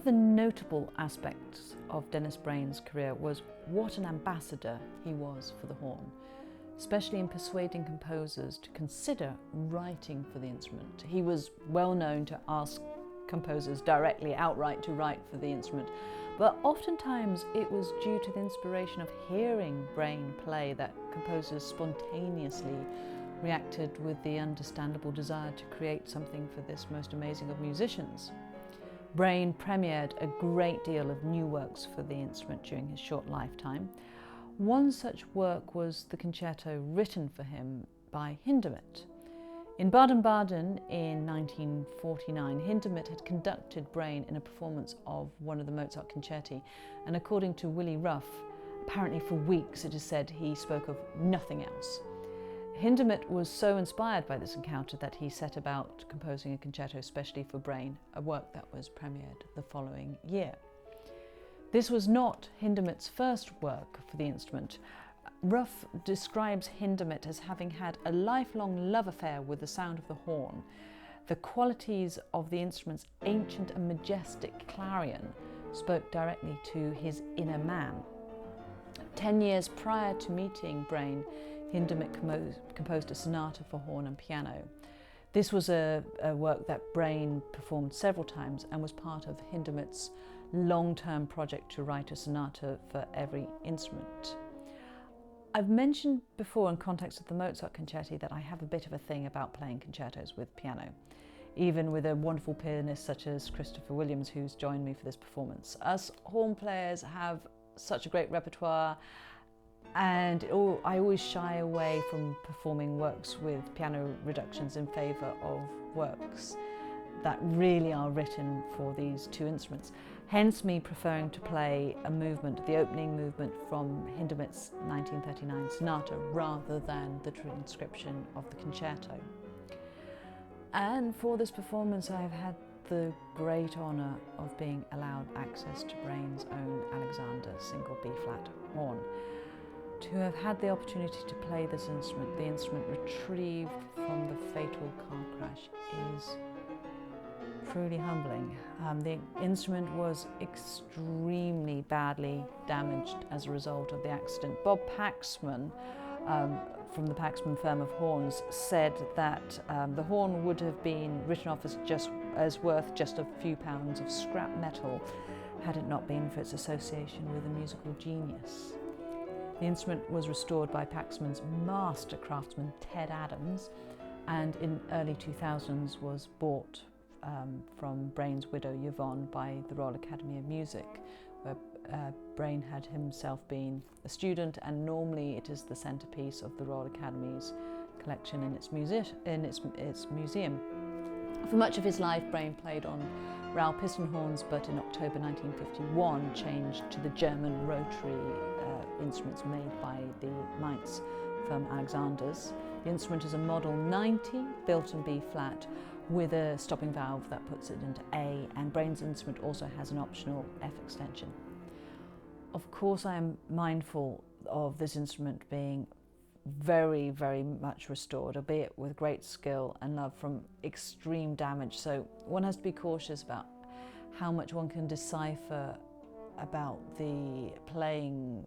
the notable aspects of Dennis Brain's career was what an ambassador he was for the horn, especially in persuading composers to consider writing for the instrument. He was well known to ask composers directly, outright, to write for the instrument, but oftentimes it was due to the inspiration of hearing Brain play that composers spontaneously reacted with the understandable desire to create something for this most amazing of musicians. Brain premiered a great deal of new works for the instrument during his short lifetime. One such work was the concerto written for him by Hindemith. In Baden-Baden in 1949, Hindemith had conducted Brain in a performance of one of the Mozart concerti, and according to Willie Ruff, apparently for weeks it is said he spoke of nothing else. Hindemith was so inspired by this encounter that he set about composing a concerto especially for Brain, a work that was premiered the following year. This was not Hindemith's first work for the instrument. Ruff describes Hindemith as having had a lifelong love affair with the sound of the horn. The qualities of the instrument's ancient and majestic clarion spoke directly to his inner man. 10 years prior to meeting Brain, Hindemith composed a sonata for horn and piano. This was a work that Brain performed several times and was part of Hindemith's long-term project to write a sonata for every instrument. I've mentioned before in context of the Mozart concerti that I have a bit of a thing about playing concertos with piano, even with a wonderful pianist such as Christopher Williams, who's joined me for this performance. Us horn players have such a great repertoire, and I always shy away from performing works with piano reductions in favour of works that really are written for these two instruments. Hence me preferring to play a movement, the opening movement from Hindemith's 1939 sonata, rather than the transcription of the concerto. And for this performance I've had the great honour of being allowed access to Brain's own Alexander single B-flat horn. To have had the opportunity to play this instrument, the instrument retrieved from the fatal car crash, is truly humbling. The instrument was extremely badly damaged as a result of the accident. Bob Paxman from the Paxman firm of horns said that the horn would have been written off as worth just a few pounds of scrap metal had it not been for its association with a musical genius. The instrument was restored by Paxman's master craftsman Ted Adams, and in early 2000s was bought from Brain's widow Yvonne by the Royal Academy of Music, where Brain had himself been a student, and normally it is the centrepiece of the Royal Academy's collection in its museum. For much of his life, Brain played on Raul piston horns, but in October 1951 changed to the German rotary instruments made by the Mainz firm Alexander's. The instrument is a Model 90, built in B-flat, with a stopping valve that puts it into A, and Brain's instrument also has an optional F extension. Of course, I am mindful of this instrument being very, very much restored, albeit with great skill and love, from extreme damage, so one has to be cautious about how much one can decipher about the playing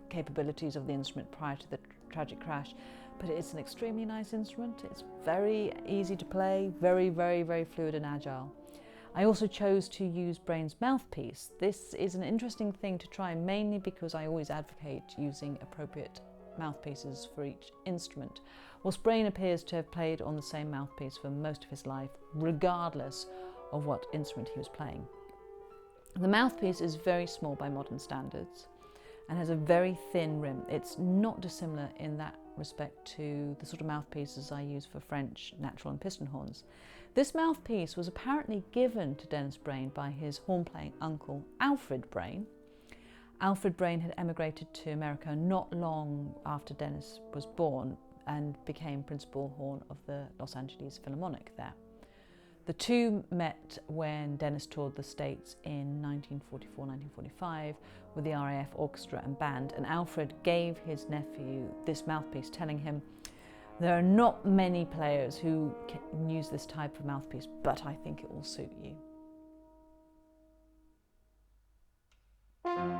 capabilities of the instrument prior to the tragic crash. But it's an extremely nice instrument. It's very easy to play, very, very, very fluid and agile. I also chose to use Brain's mouthpiece. This is an interesting thing to try, mainly because I always advocate using appropriate mouthpieces for each instrument. Whilst Brain appears to have played on the same mouthpiece for most of his life, regardless of what instrument he was playing. The mouthpiece is very small by modern standards and has a very thin rim. It's not dissimilar in that respect to the sort of mouthpieces I use for French natural and piston horns. This mouthpiece was apparently given to Dennis Brain by his horn-playing uncle, Alfred Brain. Alfred Brain had emigrated to America not long after Dennis was born and became principal horn of the Los Angeles Philharmonic there. The two met when Dennis toured the States in 1944-1945 with the RAF Orchestra and Band, and Alfred gave his nephew this mouthpiece, telling him, "There are not many players who can use this type of mouthpiece, but I think it will suit you." Thank